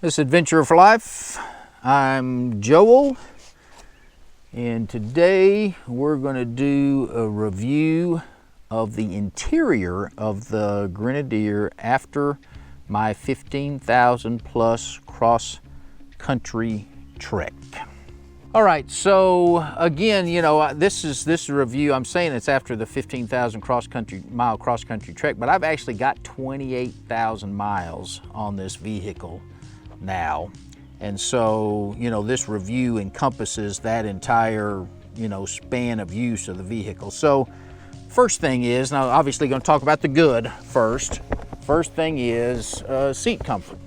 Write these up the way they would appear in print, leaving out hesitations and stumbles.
This Adventure for Life. I'm Joel, and today we're going to do a review of the interior of the Grenadier after my 15,000 plus cross country trek. All right, so again, this review, I'm saying it's after the 15,000 mile cross country trek, but I've actually got 28,000 miles on this vehicle now. And so, this review encompasses that entire, span of use of the vehicle. So first thing is, now obviously going to talk about the good first. First thing is seat comfort.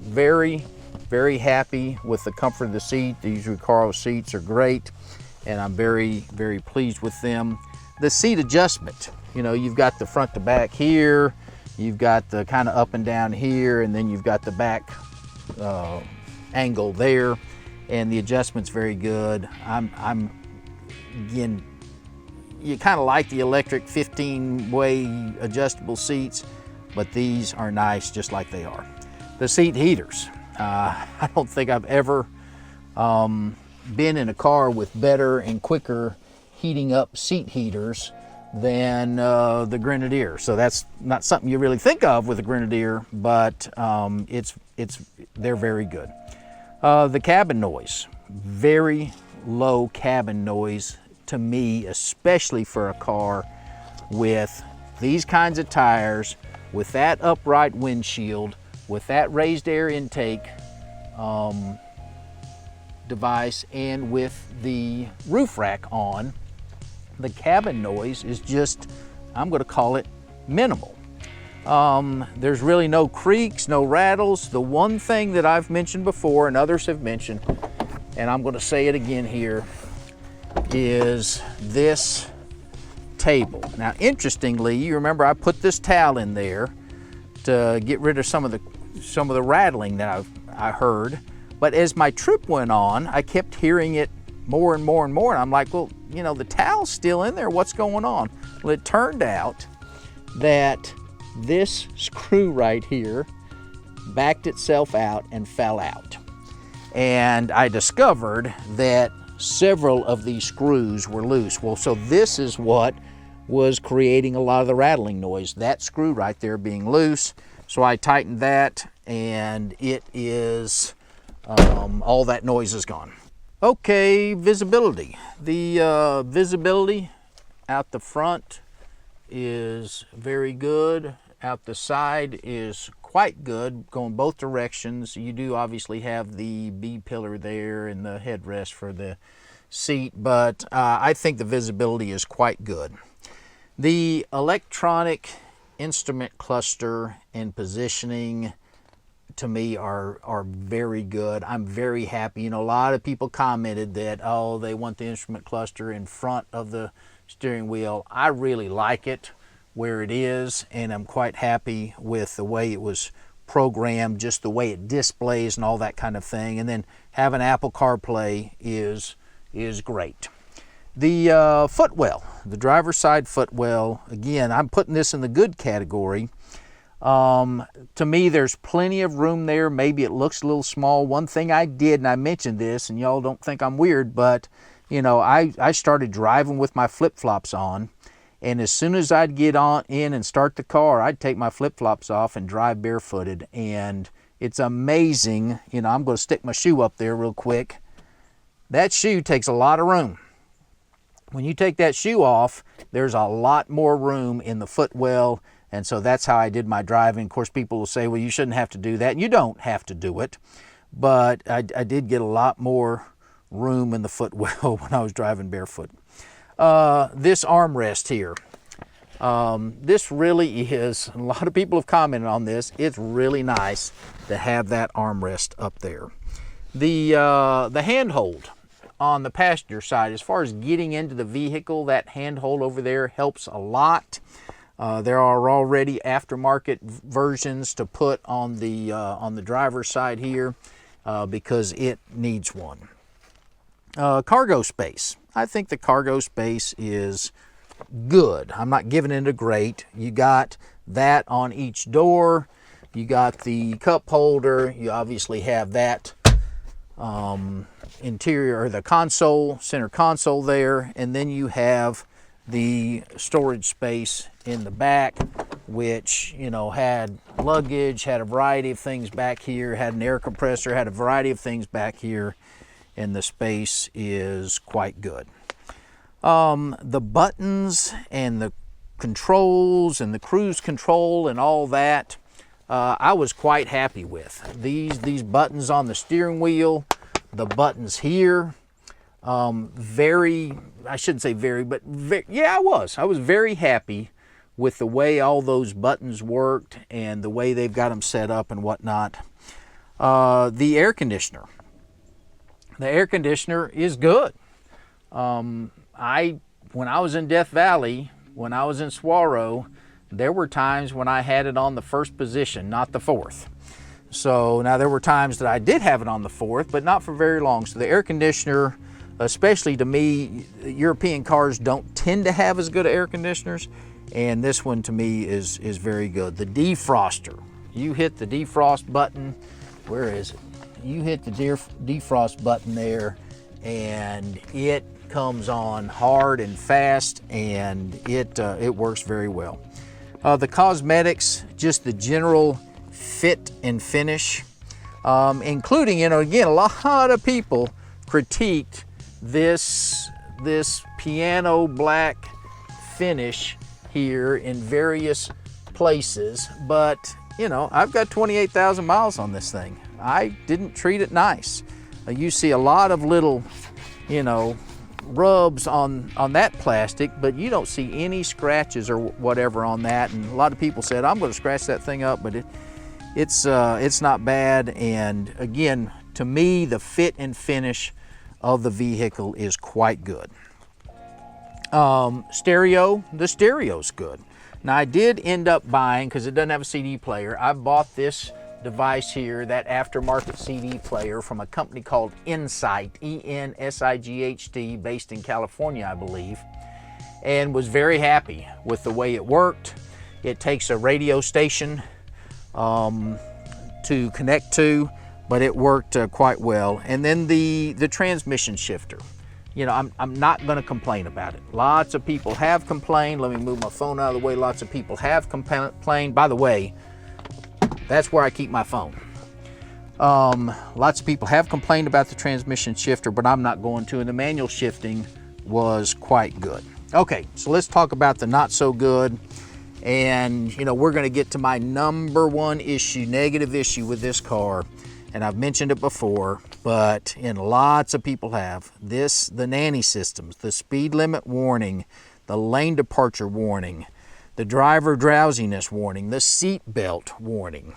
Very happy with the comfort of the seat. These Recaro seats are great, and I'm very pleased with them. The seat adjustment, you've got the front to back here, you've got the kind of up and down here, and then you've got the back angle there, and the adjustment's very good. Again, you kind of like the electric 15-way adjustable seats, but these are nice just like they are. The seat heaters. I don't think I've ever been in a car with better and quicker heating up seat heaters than the Grenadier. So that's not something you really think of with a Grenadier, but they're very good. The cabin noise, very low cabin noise to me, especially for a car with these kinds of tires, with that upright windshield, with that raised air intake device, and with the roof rack on. The cabin noise is just, I'm going to call it minimal. There's really no creaks, no rattles. The one thing that I've mentioned before and others have mentioned, and I'm going to say it again here, is this table. Now, interestingly, you remember I put this towel in there to get rid of some of the rattling that I heard. But as my trip went on, I kept hearing it more and more and more. And I'm like, well, the towel's still in there. What's going on? Well, it turned out that this screw right here backed itself out and fell out. And I discovered that several of these screws were loose. Well, so this is what was creating a lot of the rattling noise, that screw right there being loose. So I tightened that, and it is, all that noise is gone. Okay, visibility. The visibility out the front is very good. Out the side is quite good, going both directions. You do obviously have the B-pillar there and the headrest for the seat, but I think the visibility is quite good. The electronic instrument cluster and positioning to me are very good. I'm very happy. A lot of people commented that, oh, they want the instrument cluster in front of the steering wheel. I really like it where it is, and I'm quite happy with the way it was programmed, just the way it displays and all that kind of thing. And then having Apple CarPlay is great. The footwell, the driver's side footwell, again, I'm putting this in the good category. To me, there's plenty of room there. Maybe it looks a little small. One thing I did, and I mentioned this, and y'all don't think I'm weird, but I started driving with my flip-flops on, and as soon as I'd get in and start the car, I'd take my flip-flops off and drive barefooted, and it's amazing. I'm going to stick my shoe up there real quick. That shoe takes a lot of room. When you take that shoe off, there's a lot more room in the footwell, and so that's how I did my driving. Of course, people will say, well, you shouldn't have to do that. And you don't have to do it, but I did get a lot more room in the footwell when I was driving barefoot. This armrest here, this really is, a lot of people have commented on this, it's really nice to have that armrest up there. The handhold on the passenger side, as far as getting into the vehicle, that handhold over there helps a lot. There are already aftermarket versions to put on the driver's side here because it needs one. Cargo space. I think the cargo space is good. I'm not giving it a great. You got that on each door. You got the cup holder. You obviously have that interior, or the console, center console there, and then you have the storage space in the back, which, you know, had luggage, had a variety of things back here, had an air compressor, had a variety of things back here, and the space is quite good. The buttons and the controls and the cruise control and all that, I was quite happy with. These buttons on the steering wheel, the buttons here, I shouldn't say yeah, I was very happy with the way all those buttons worked and the way they've got them set up and whatnot. The air conditioner. The air conditioner is good. When I was in Death Valley, when I was in Saguaro, there were times when I had it on the first position, not the fourth. So now there were times that I did have it on the fourth, but not for very long. So the air conditioner, especially to me, European cars don't tend to have as good air conditioners, and this one to me is very good. The defroster, you hit the defrost button, where is it? You hit the defrost button there, and it comes on hard and fast, and it works very well. The cosmetics, just the general fit and finish, including, you know, again, a lot of people critiqued this piano black finish here in various places, but you know, I've got 28,000 miles on this thing. I didn't treat it nice. You see a lot of little, you know, rubs on that plastic, but you don't see any scratches or whatever on that. And a lot of people said, I'm going to scratch that thing up, but it's not bad. And again, to me, the fit and finish of the vehicle is quite good. The stereo's good. Now, I did end up buying, because it doesn't have a CD player, I bought this device here, that aftermarket CD player from a company called Insight, E-N-S-I-G-H-T, based in California, I believe, and was very happy with the way it worked. It takes a radio station to connect to, but it worked quite well. And then the transmission shifter. You know, I'm not going to complain about it. Lots of people have complained. Let me move my phone out of the way. Lots of people have complained. By the way, that's where I keep my phone. Lots of people have complained about the transmission shifter, but I'm not going to. And the manual shifting was quite good. Okay, so let's talk about the not so good. And, you know, we're going to get to my number one issue, negative issue with this car. And I've mentioned it before, but lots of people have the nanny systems, the speed limit warning, the lane departure warning, the driver drowsiness warning, the seat belt warning,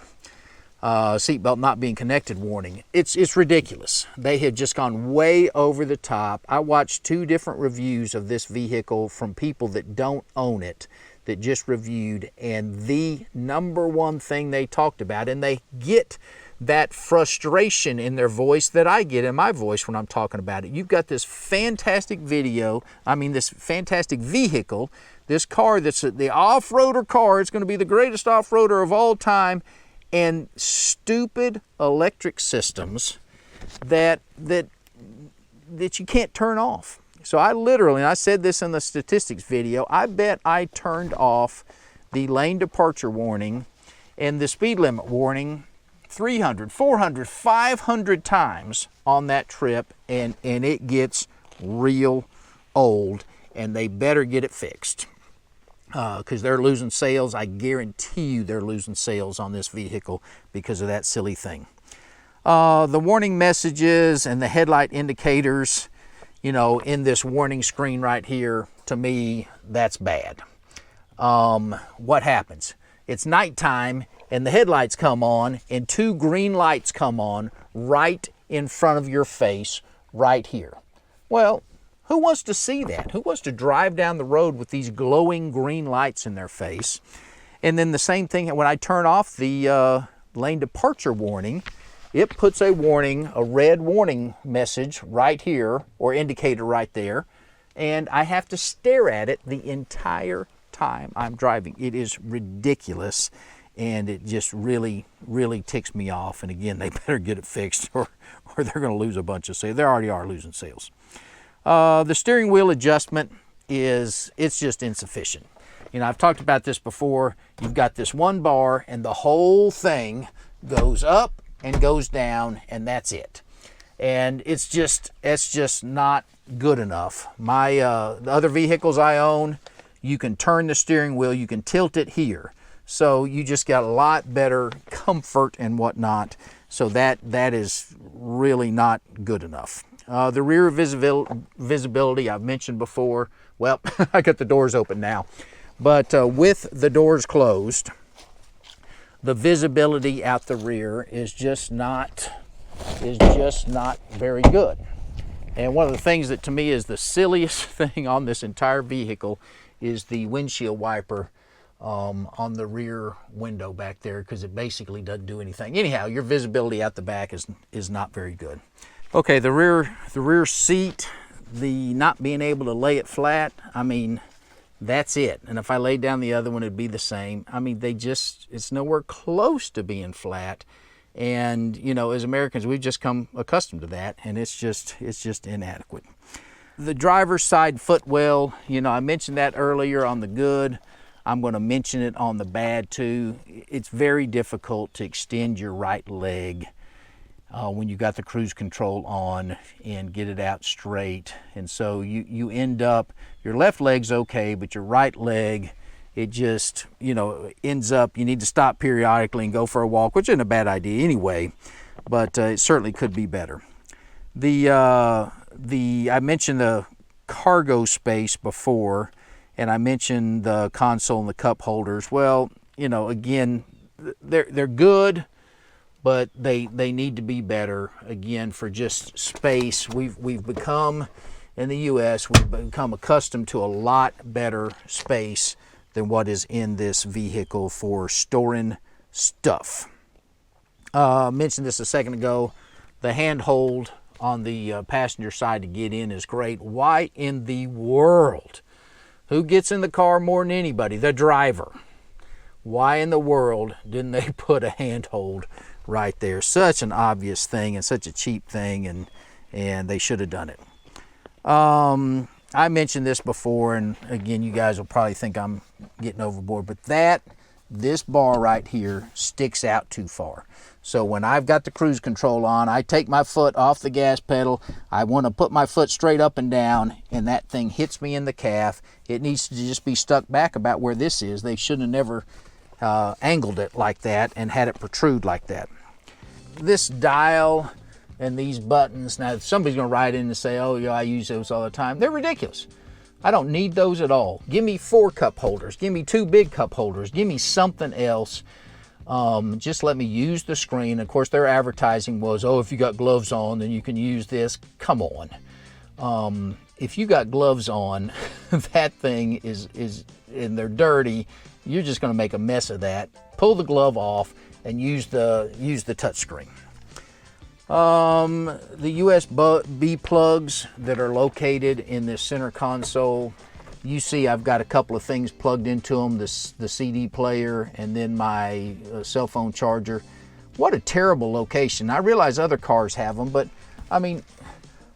seat belt not being connected warning. It's ridiculous. They have just gone way over the top. I watched 2 different reviews of this vehicle from people that don't own it, that just reviewed, and the number one thing they talked about, and they get that frustration in their voice that I get in my voice when I'm talking about it. You've got this fantastic this fantastic vehicle, this car that's the off-roader car. It's going to be the greatest off-roader of all time, and stupid electric systems that you can't turn off. So I literally, and I said this in the statistics video, I bet I turned off the lane departure warning and the speed limit warning 300, 400, 500 times on that trip, and it gets real old, and they better get it fixed because they're losing sales. I guarantee you they're losing sales on this vehicle because of that silly thing. The warning messages and the headlight indicators, you know, in this warning screen right here, to me, that's bad. What happens? It's nighttime, and the headlights come on, and 2 green lights come on right in front of your face, right here. Well, who wants to see that? Who wants to drive down the road with these glowing green lights in their face? And then the same thing, when I turn off the lane departure warning, it puts a warning, a red warning message right here, or indicator right there, and I have to stare at it the entire time I'm driving. It is ridiculous. and it just really ticks me off. And again, they better get it fixed, or they're going to lose a bunch of sales. They already are losing sales. The steering wheel adjustment it's just insufficient. You know, I've talked about this before. You've got this one bar and the whole thing goes up and goes down, and that's it. And it's just not good enough. The other vehicles I own, you can turn the steering wheel, you can tilt it here. So you just got a lot better comfort and whatnot. So that is really not good enough. The rear visibility I've mentioned before. Well, I got the doors open now, but with the doors closed, the visibility out the rear is just not very good. And one of the things that to me is the silliest thing on this entire vehicle is the windshield wiper on the rear window back there, because it basically doesn't do anything. Anyhow, your visibility out the back is not very good. Okay, the rear seat, the not being able to lay it flat, I mean, that's it. And if I laid down the other one, it'd be the same. I mean, it's nowhere close to being flat. And, you know, as Americans, we've just come accustomed to that, and it's just inadequate. The driver's side footwell, you know, I mentioned that earlier on the good. I'm going to mention it on the bad too. It's very difficult to extend your right leg when you got the cruise control on and get it out straight. And so you end up, your left leg's okay, but your right leg, it just, you know, ends up, you need to stop periodically and go for a walk, which isn't a bad idea anyway, but it certainly could be better. I mentioned the cargo space before, and I mentioned the console and the cup holders. Well, you know, again, they're good, but they need to be better. Again, for just space, we've become, in the U.S., we've become accustomed to a lot better space than what is in this vehicle for storing stuff. I mentioned this a second ago. The handhold on the passenger side to get in is great. Why in the world? Who gets in the car more than anybody? The driver. Why in the world didn't they put a handhold right there? Such an obvious thing and such a cheap thing, and they should have done it. I mentioned this before, and again, you guys will probably think I'm getting overboard, but this bar right here sticks out too far. So when I've got the cruise control on, I take my foot off the gas pedal. I want to put my foot straight up and down, and that thing hits me in the calf. It needs to just be stuck back about where this is. They should have never angled it like that and had it protrude like that. This dial and these buttons, now somebody's going to write in and say, oh yeah, I use those all the time. They're ridiculous. I don't need those at all. Give me 4 cup holders. Give me 2 big cup holders. Give me something else. Just let me use the screen. Of course, their advertising was, oh, if you got gloves on, then you can use this. Come on. If you got gloves on, that thing is and they're dirty, you're just going to make a mess of that. Pull the glove off and use the touch screen. The USB plugs that are located in this center console, you see I've got a couple of things plugged into them, the CD player and then my cell phone charger. What a terrible location. I realize other cars have them, but I mean,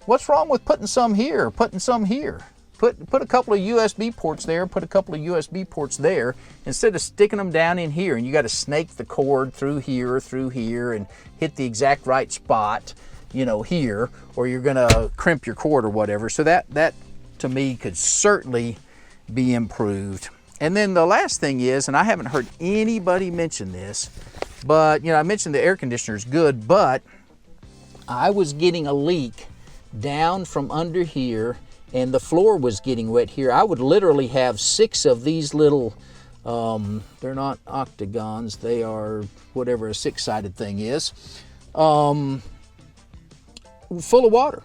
what's wrong with putting some here, putting some here? Put a couple of USB ports there, put a couple of USB ports there, instead of sticking them down in here, and you got to snake the cord through here, and hit the exact right spot, you know, here, or you're going to crimp your cord or whatever. So that to me could certainly be improved. And then the last thing is, and I haven't heard anybody mention this, but, you know, I mentioned the air conditioner is good, but I was getting a leak down from under here, and the floor was getting wet here. I would literally have 6 of these little, they're not octagons, they are whatever a 6-sided thing is, full of water.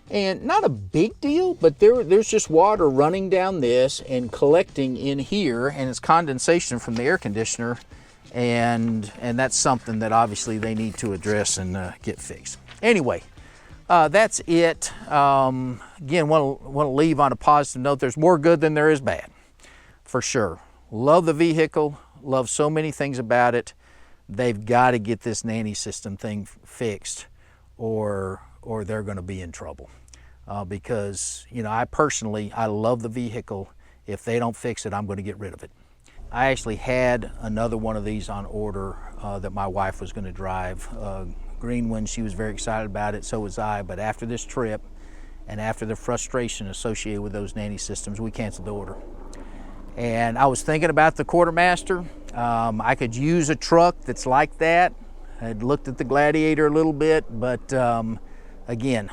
And not a big deal, but there's just water running down this and collecting in here, and it's condensation from the air conditioner, and that's something that obviously they need to address and get fixed. Anyway, that's it. Again, want to leave on a positive note. There's more good than there is bad, for sure. Love the vehicle, love so many things about it. They've got to get this nanny system thing fixed, or they're going to be in trouble. Because, you know, I love the vehicle. If they don't fix it, I'm going to get rid of it. I actually had another one of these on order that my wife was going to drive. Green one, she was very excited about it, so was I. But after this trip, and after the frustration associated with those nanny systems, we canceled the order. And I was thinking about the Quartermaster. I could use a truck that's like that. I'd looked at the Gladiator a little bit, but again,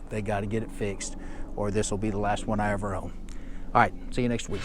they got to get it fixed, or this will be the last one I ever own. All right, see you next week.